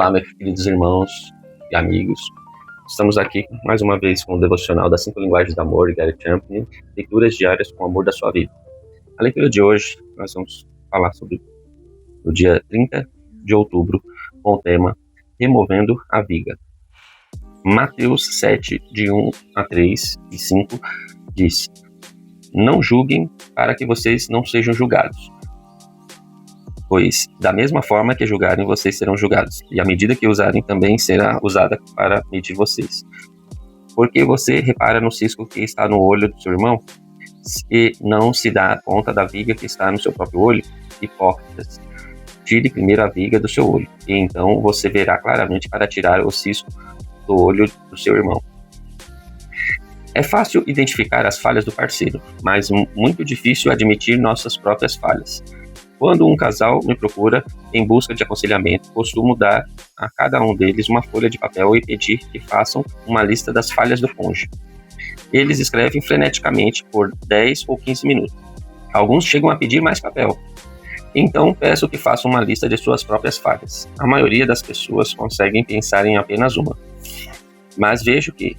Olá, meus queridos irmãos e amigos. Estamos aqui mais uma vez com o devocional das 5 linguagens do amor, Gary Chapman, leituras diárias com o amor da sua vida. A leitura de hoje, nós vamos falar sobre o dia 30 de outubro, com o tema Removendo a Viga. Mateus 7, de 1 a 3 e 5, diz: Não julguem para que vocês não sejam julgados. Pois, da mesma forma que julgarem, vocês serão julgados, e a medida que usarem também será usada para medir vocês. Porque você repara no cisco que está no olho do seu irmão, e não se dá conta da viga que está no seu próprio olho? Hipócritas, tire primeiro a viga do seu olho, e então você verá claramente para tirar o cisco do olho do seu irmão. É fácil identificar as falhas do parceiro, mas muito difícil admitir nossas próprias falhas. Quando um casal me procura em busca de aconselhamento, costumo dar a cada um deles uma folha de papel e pedir que façam uma lista das falhas do cônjuge. Eles escrevem freneticamente por 10 ou 15 minutos. Alguns chegam a pedir mais papel. Então peço que façam uma lista de suas próprias falhas. A maioria das pessoas conseguem pensar em apenas uma. Mas vejo que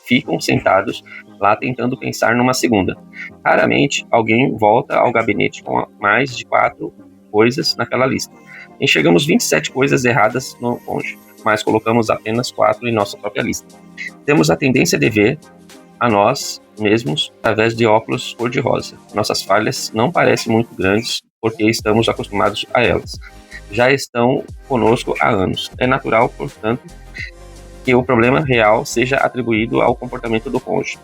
ficam sentados lá tentando pensar numa segunda. Raramente alguém volta ao gabinete com mais de 4 coisas naquela lista. Enxergamos 27 coisas erradas no cônjuge, mas colocamos apenas 4 em nossa própria lista. Temos a tendência de ver a nós mesmos através de óculos cor-de-rosa. Nossas falhas não parecem muito grandes porque estamos acostumados a elas. Já estão conosco há anos. É natural, portanto, que o problema real seja atribuído ao comportamento do cônjuge.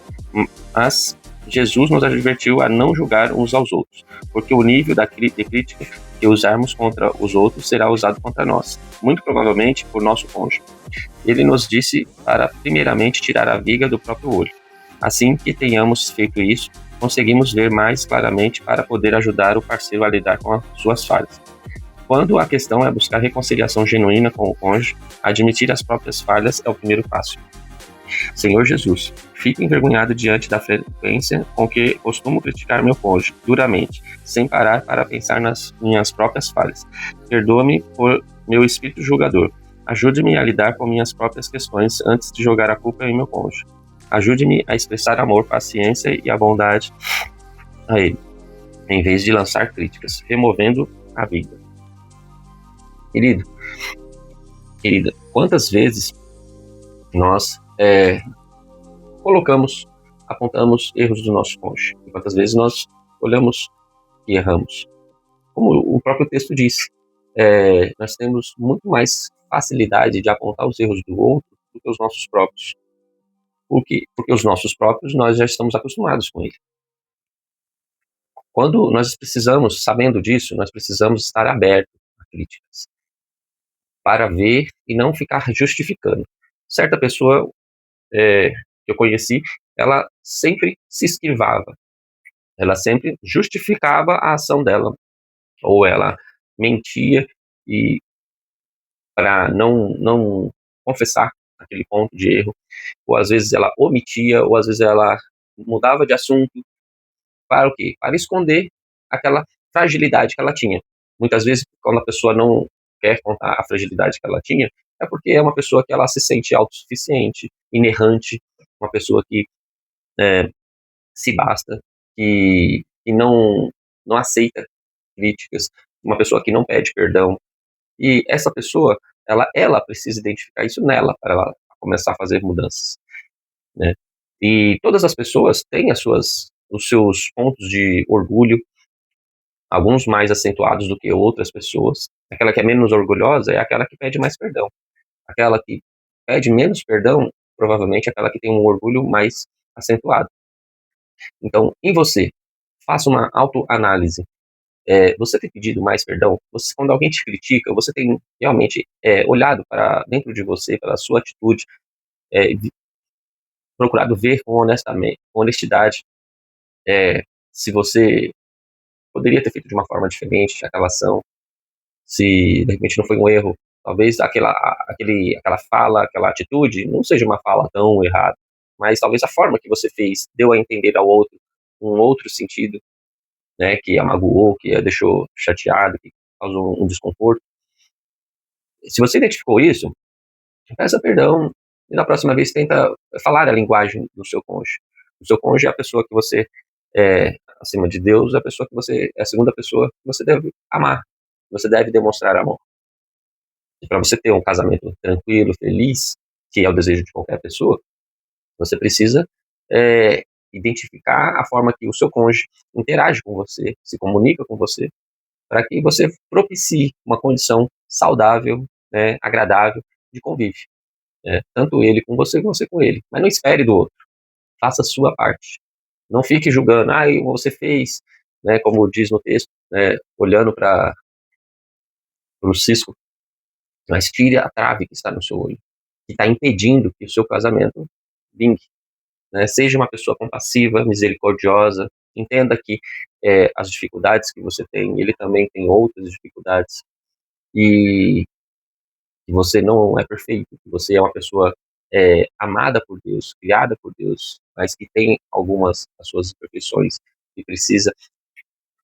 Mas Jesus nos advertiu a não julgar uns aos outros, porque o nível de crítica que usarmos contra os outros será usado contra nós, muito provavelmente por nosso cônjuge. Ele nos disse para primeiramente tirar a viga do próprio olho. Assim que tenhamos feito isso, conseguimos ver mais claramente para poder ajudar o parceiro a lidar com as suas falhas. Quando a questão é buscar reconciliação genuína com o cônjuge, admitir as próprias falhas é o primeiro passo. Senhor Jesus, fico envergonhado diante da frequência com que costumo criticar meu cônjuge duramente, sem parar para pensar nas minhas próprias falhas. Perdoa-me por meu espírito julgador. Ajude-me a lidar com minhas próprias questões antes de jogar a culpa em meu cônjuge. Ajude-me a expressar amor, paciência e a bondade a ele, em vez de lançar críticas, removendo a viga. Querida, quantas vezes nós apontamos erros do nosso cônjuge? E quantas vezes nós olhamos e erramos? Como o próprio texto diz, nós temos muito mais facilidade de apontar os erros do outro do que os nossos próprios. Porque os nossos próprios nós já estamos acostumados com ele. Quando nós precisamos, sabendo disso, nós precisamos estar abertos a críticas, para ver e não ficar justificando. Certa pessoa que eu conheci, ela sempre se esquivava, ela sempre justificava a ação dela, ou ela mentia e para não confessar aquele ponto de erro, ou às vezes ela omitia, ou às vezes ela mudava de assunto, para o quê? Para esconder aquela fragilidade que ela tinha. Muitas vezes, quando a pessoa não quer contar a fragilidade que ela tinha, é porque é uma pessoa que ela se sente autossuficiente, inerrante, uma pessoa que se basta, que não aceita críticas, uma pessoa que não pede perdão. E essa pessoa, ela precisa identificar isso nela, para ela começar a fazer mudanças, né? E todas as pessoas têm os seus pontos de orgulho, alguns mais acentuados do que outras pessoas. Aquela que é menos orgulhosa é aquela que pede mais perdão. Aquela que pede menos perdão, provavelmente é aquela que tem um orgulho mais acentuado. Então, em você, faça uma autoanálise. Você tem pedido mais perdão? Quando alguém te critica, você tem realmente olhado para dentro de você, pela sua atitude, procurado ver com honestidade, se você poderia ter feito de uma forma diferente aquela ação, se de repente não foi um erro, talvez aquela fala, aquela atitude não seja uma fala tão errada, mas talvez a forma que você fez deu a entender ao outro um outro sentido, né, que a magoou, que a deixou chateado, que causou um desconforto. Se você identificou isso, peça perdão e na próxima vez tenta falar a linguagem do seu cônjuge. O seu cônjuge é a pessoa que você, acima de Deus, é a pessoa que você, é a segunda pessoa que você deve amar, você deve demonstrar amor. E para você ter um casamento tranquilo, feliz, que é o desejo de qualquer pessoa, você precisa identificar a forma que o seu cônjuge interage com você, se comunica com você, para que você propicie uma condição saudável, né, agradável de convívio. Tanto ele com você com ele. Mas não espere do outro. Faça a sua parte. Não fique julgando, você fez, né, como diz no texto, né, olhando para o cisco, mas tire a trave que está no seu olho, que está impedindo que o seu casamento vingue. Né? Seja uma pessoa compassiva, misericordiosa, entenda que as dificuldades que você tem, ele também tem outras dificuldades, e que você não é perfeito, que você é uma pessoa amada por Deus, criada por Deus, mas que tem algumas as suas imperfeições e precisa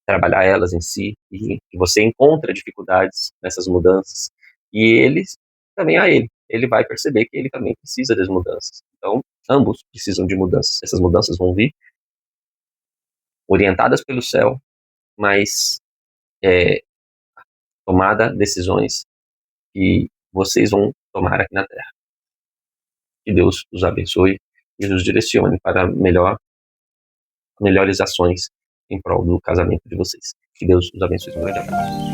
trabalhar elas em si, e que você encontra dificuldades nessas mudanças, e também a ele vai perceber que ele também precisa das mudanças. Então, ambos precisam de mudanças. Essas mudanças vão vir orientadas pelo céu, mas tomada decisões que vocês vão tomar aqui na Terra. Que Deus os abençoe e os direcione para melhores ações em prol do casamento de vocês. Que Deus os abençoe. Um grande abraço.